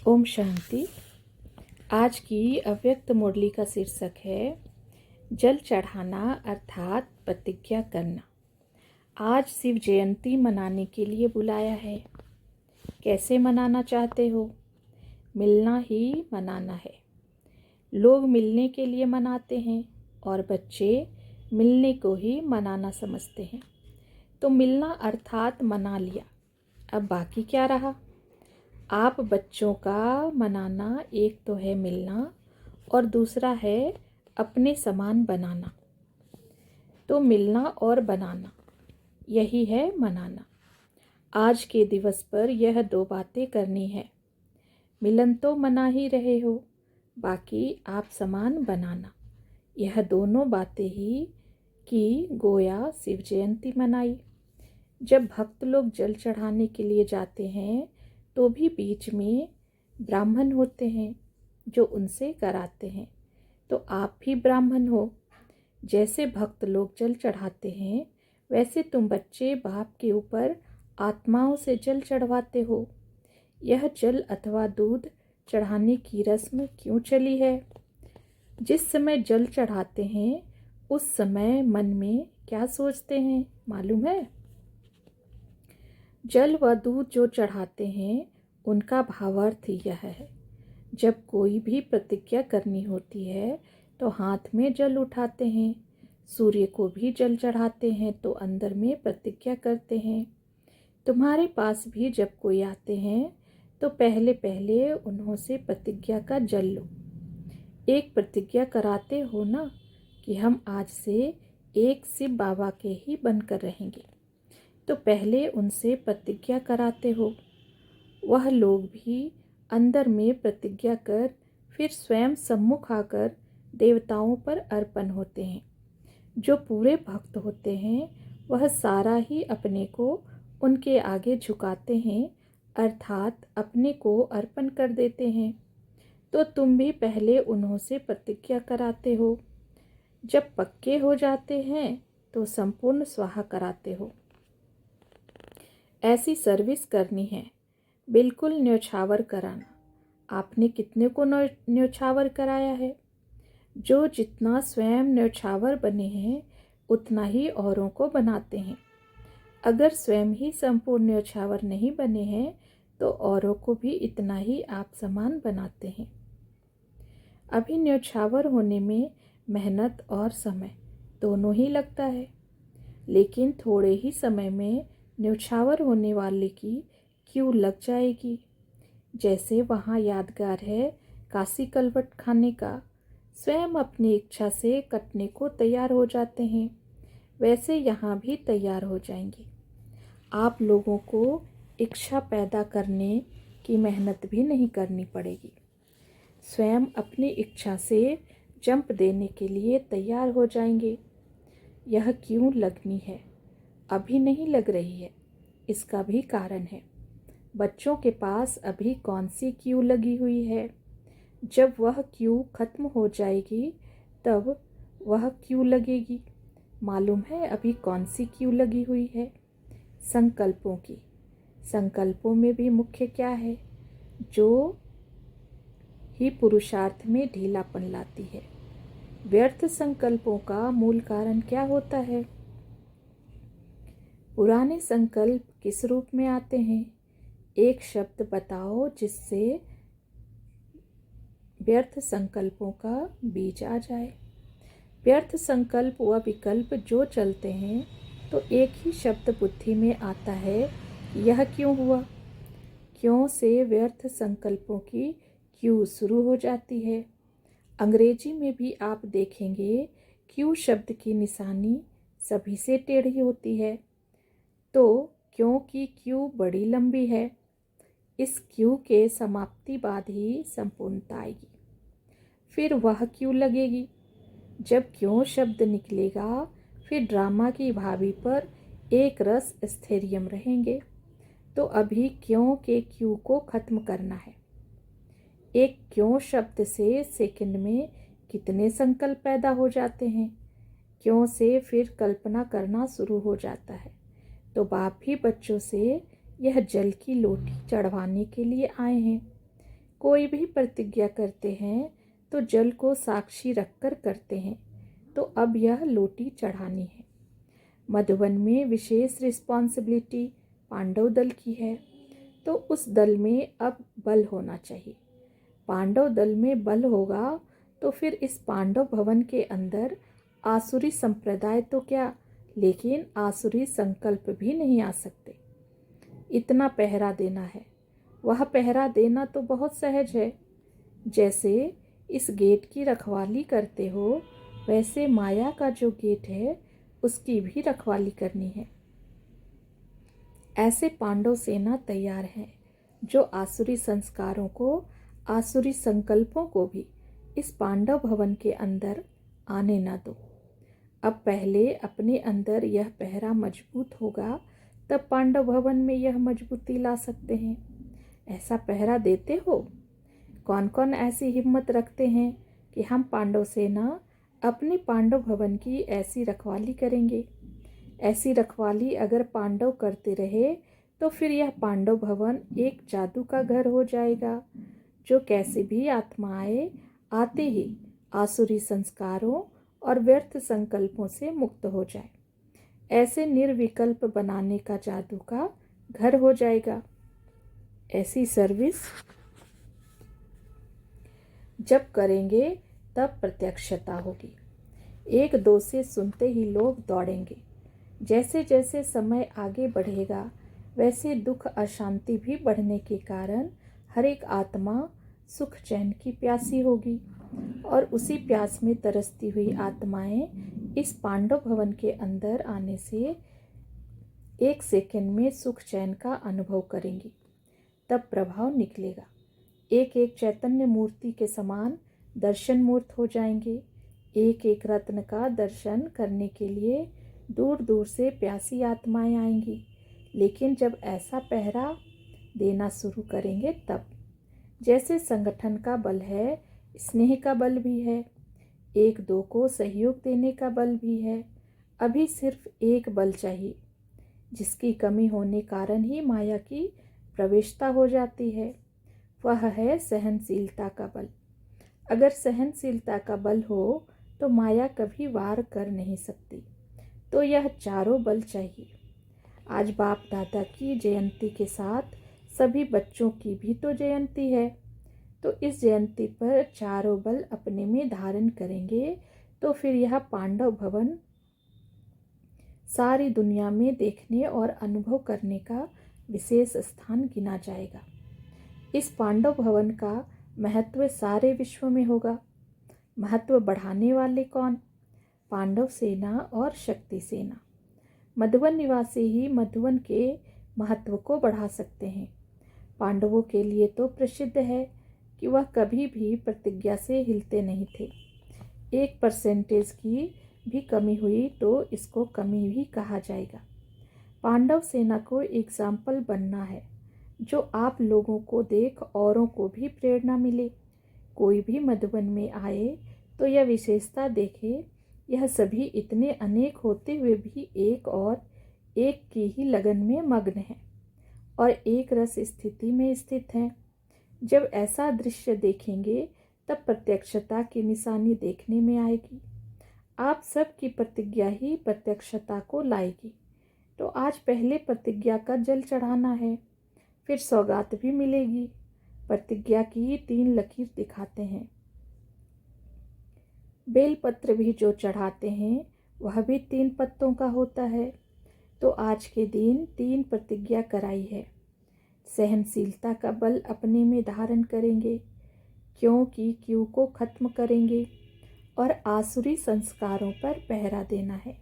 ओम शांति। आज की अव्यक्त मुरली का शीर्षक है जल चढ़ाना अर्थात प्रतिज्ञा करना। आज शिव जयंती मनाने के लिए बुलाया है। कैसे मनाना चाहते हो? मिलना ही मनाना है। लोग मिलने के लिए मनाते हैं और बच्चे मिलने को ही मनाना समझते हैं। तो मिलना अर्थात मना लिया। अब बाकी क्या रहा? आप बच्चों का मनाना एक तो है मिलना और दूसरा है अपने समान बनाना। तो मिलना और बनाना यही है मनाना। आज के दिवस पर यह दो बातें करनी है। मिलन तो मना ही रहे हो, बाकी आप समान बनाना। यह दोनों बातें ही की गोया शिव जयंती मनाई। जब भक्त लोग जल चढ़ाने के लिए जाते हैं तो भी बीच में ब्राह्मण होते हैं जो उनसे कराते हैं। तो आप भी ब्राह्मण हो। जैसे भक्त लोग जल चढ़ाते हैं वैसे तुम बच्चे बाप के ऊपर आत्माओं से जल चढ़वाते हो। यह जल अथवा दूध चढ़ाने की रस्म क्यों चली है? जिस समय जल चढ़ाते हैं उस समय मन में क्या सोचते हैं मालूम है? जल व दूध जो चढ़ाते हैं उनका भावार्थ यह है। जब कोई भी प्रतिज्ञा करनी होती है तो हाथ में जल उठाते हैं। सूर्य को भी जल चढ़ाते हैं तो अंदर में प्रतिज्ञा करते हैं। तुम्हारे पास भी जब कोई आते हैं तो पहले पहले उन्होंने प्रतिज्ञा का जल लो। एक प्रतिज्ञा कराते हो ना कि हम आज से एक शिव बाबा के ही बनकर रहेंगे। तो पहले उनसे प्रतिज्ञा कराते हो। वह लोग भी अंदर में प्रतिज्ञा कर फिर स्वयं सम्मुख आकर देवताओं पर अर्पण होते हैं। जो पूरे भक्त होते हैं वह सारा ही अपने को उनके आगे झुकाते हैं अर्थात अपने को अर्पण कर देते हैं। तो तुम भी पहले उन्हों से प्रतिज्ञा कराते हो। जब पक्के हो जाते हैं तो संपूर्ण स्वाहा कराते हो। ऐसी सर्विस करनी है, बिल्कुल न्योछावर कराना। आपने कितने को न्योछावर कराया है? जो जितना स्वयं न्योछावर बने हैं उतना ही औरों को बनाते हैं। अगर स्वयं ही संपूर्ण न्योछावर नहीं बने हैं तो औरों को भी इतना ही आप समान बनाते हैं। अभी न्योछावर होने में मेहनत और समय दोनों ही लगता है, लेकिन थोड़े ही समय में न्योछावर होने वाले की क्यों लग जाएगी। जैसे वहाँ यादगार है काशी कलवट खाने का, स्वयं अपनी इच्छा से कटने को तैयार हो जाते हैं, वैसे यहाँ भी तैयार हो जाएंगे। आप लोगों को इच्छा पैदा करने की मेहनत भी नहीं करनी पड़ेगी। स्वयं अपनी इच्छा से जंप देने के लिए तैयार हो जाएंगे। यह क्यों लगनी है? अभी नहीं लग रही है, इसका भी कारण है। बच्चों के पास अभी कौन सी क्यू लगी हुई है? जब वह क्यू खत्म हो जाएगी तब वह क्यू लगेगी। मालूम है अभी कौन सी क्यू लगी हुई है? संकल्पों की। संकल्पों में भी मुख्य क्या है? जो ही पुरुषार्थ में ढीलापन लाती है। व्यर्थ संकल्पों का मूल कारण क्या होता है? पुराने संकल्प किस रूप में आते हैं? एक शब्द बताओ जिससे व्यर्थ संकल्पों का बीज आ जाए। व्यर्थ संकल्प व विकल्प जो चलते हैं तो एक ही शब्द बुद्धि में आता है, यह क्यों हुआ? क्यों से व्यर्थ संकल्पों की क्यू शुरू हो जाती है। अंग्रेजी में भी आप देखेंगे क्यू शब्द की निशानी सभी से टेढ़ी होती है। तो क्योंकि क्यू बड़ी लंबी है, इस क्यू के समाप्ति बाद ही संपूर्णता आएगी। फिर वह क्यू लगेगी। जब क्यों शब्द निकलेगा फिर ड्रामा की भाभी पर एक रस स्थैर्यम रहेंगे। तो अभी क्यों के क्यू को खत्म करना है। एक क्यों शब्द से सेकंड में कितने संकल्प पैदा हो जाते हैं। क्यों से फिर कल्पना करना शुरू हो जाता है। तो बाप भी बच्चों से यह जल की लोटी चढ़वाने के लिए आए हैं। कोई भी प्रतिज्ञा करते हैं तो जल को साक्षी रखकर करते हैं। तो अब यह लोटी चढ़ानी है। मधुवन में विशेष रिस्पॉन्सिबिलिटी पांडव दल की है, तो उस दल में अब बल होना चाहिए। पांडव दल में बल होगा तो फिर इस पांडव भवन के अंदर आसुरी संप्रदाय तो क्या, लेकिन आसुरी संकल्प भी नहीं आ सकते। इतना पहरा देना है। वह पहरा देना तो बहुत सहज है। जैसे इस गेट की रखवाली करते हो, वैसे माया का जो गेट है उसकी भी रखवाली करनी है। ऐसे पांडव सेना तैयार है जो आसुरी संस्कारों को, आसुरी संकल्पों को भी इस पांडव भवन के अंदर आने न दो। अब पहले अपने अंदर यह पहरा मजबूत होगा, तब पांडव भवन में यह मजबूती ला सकते हैं। ऐसा पहरा देते हो? कौन कौन ऐसी हिम्मत रखते हैं कि हम पांडव सेना अपने पांडव भवन की ऐसी रखवाली करेंगे? ऐसी रखवाली अगर पांडव करते रहे तो फिर यह पांडव भवन एक जादू का घर हो जाएगा, जो कैसे भी आत्माएं आते ही आसुरी संस्कारों और व्यर्थ संकल्पों से मुक्त हो जाए। ऐसे निर्विकल्प बनाने का जादू का घर हो जाएगा। ऐसी सर्विस जब करेंगे तब प्रत्यक्षता होगी। एक दो से सुनते ही लोग दौड़ेंगे। जैसे जैसे समय आगे बढ़ेगा, वैसे दुख अशांति भी बढ़ने के कारण हर एक आत्मा सुख चैन की प्यासी होगी, और उसी प्यास में तरसती हुई आत्माएं इस पांडव भवन के अंदर आने से एक सेकंड में सुख चैन का अनुभव करेंगी। तब प्रभाव निकलेगा। एक एक चैतन्य मूर्ति के समान दर्शन मूर्त हो जाएंगे। एक एक रत्न का दर्शन करने के लिए दूर दूर से प्यासी आत्माएं आएंगी। लेकिन जब ऐसा पहरा देना शुरू करेंगे तब, जैसे संगठन का बल है, स्नेह का बल भी है, एक दो को सहयोग देने का बल भी है। अभी सिर्फ एक बल चाहिए, जिसकी कमी होने कारण ही माया की प्रवेशता हो जाती है। वह है सहनशीलता का बल। अगर सहनशीलता का बल हो तो माया कभी वार कर नहीं सकती। तो यह चारों बल चाहिए। आज बाप दादा की जयंती के साथ सभी बच्चों की भी तो जयंती है। तो इस जयंती पर चारों बल अपने में धारण करेंगे तो फिर यह पांडव भवन सारी दुनिया में देखने और अनुभव करने का विशेष स्थान गिना जाएगा। इस पांडव भवन का महत्व सारे विश्व में होगा। महत्व बढ़ाने वाले कौन? पांडव सेना और शक्ति सेना। मधुवन निवासी ही मधुवन के महत्व को बढ़ा सकते हैं। पांडवों के लिए तो प्रसिद्ध है कि वह कभी भी प्रतिज्ञा से हिलते नहीं थे। 1% की भी कमी हुई तो इसको कमी भी कहा जाएगा। पांडव सेना को एग्जाम्पल बनना है, जो आप लोगों को देख औरों को भी प्रेरणा मिले। कोई भी मधुबन में आए तो यह विशेषता देखे, यह सभी इतने अनेक होते हुए भी एक और एक की ही लगन में मग्न है और एक रस स्थिति में स्थित हैं। जब ऐसा दृश्य देखेंगे तब प्रत्यक्षता की निशानी देखने में आएगी। आप सब की प्रतिज्ञा ही प्रत्यक्षता को लाएगी। तो आज पहले प्रतिज्ञा का जल चढ़ाना है, फिर सौगात भी मिलेगी। प्रतिज्ञा की 3 लकीर दिखाते हैं। बेलपत्र भी जो चढ़ाते हैं वह भी 3 पत्तों का होता है। तो आज के दिन 3 प्रतिज्ञा कराई है। सहनशीलता का बल अपने में धारण करेंगे, क्योंकि क्यों को खत्म करेंगे और आसुरी संस्कारों पर पहरा देना है।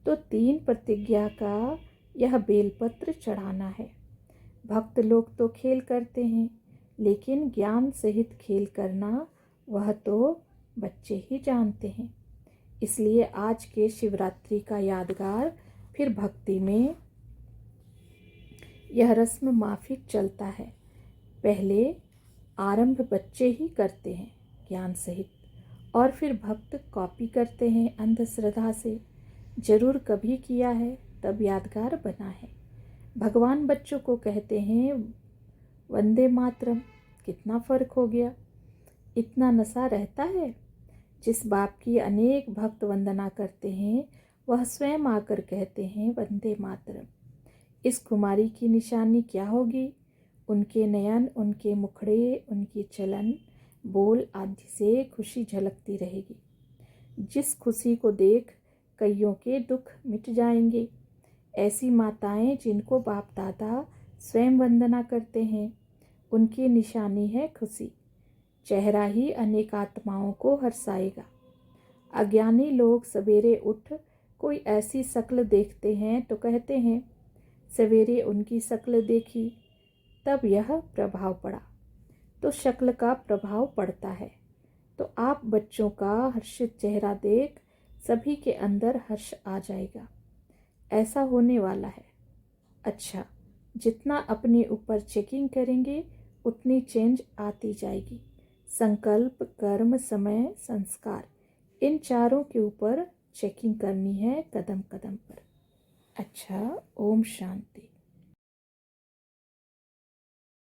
तो 3 प्रतिज्ञा का यह बेलपत्र चढ़ाना है। भक्त लोग तो खेल करते हैं, लेकिन ज्ञान सहित खेल करना वह तो बच्चे ही जानते हैं। इसलिए आज के शिवरात्रि का यादगार फिर भक्ति में यह रस्म माफिक चलता है। पहले आरंभ बच्चे ही करते हैं ज्ञान सहित, और फिर भक्त कॉपी करते हैं अंधश्रद्धा से। जरूर कभी किया है तब यादगार बना है। भगवान बच्चों को कहते हैं वंदे मातरम, कितना फ़र्क हो गया। इतना नशा रहता है। जिस बाप की अनेक भक्त वंदना करते हैं वह स्वयं आकर कहते हैं वंदे मातरम। इस कुमारी की निशानी क्या होगी? उनके नयन, उनके मुखड़े, उनकी चलन बोल आदि से खुशी झलकती रहेगी, जिस खुशी को देख कईयों के दुख मिट जाएंगे। ऐसी माताएं जिनको बाप दादा स्वयं वंदना करते हैं, उनकी निशानी है खुशी। चेहरा ही अनेक आत्माओं को हर्षाएगा। अज्ञानी लोग सवेरे उठ कोई ऐसी शक्ल देखते हैं तो कहते हैं सवेरे उनकी शक्ल देखी तब यह प्रभाव पड़ा। तो शक्ल का प्रभाव पड़ता है। तो आप बच्चों का हर्षित चेहरा देख सभी के अंदर हर्ष आ जाएगा। ऐसा होने वाला है। अच्छा, जितना अपने ऊपर चेकिंग करेंगे उतनी चेंज आती जाएगी। संकल्प, कर्म, समय, संस्कार, इन चारों के ऊपर चेकिंग करनी है कदम कदम पर। अच्छा, ओम शांति।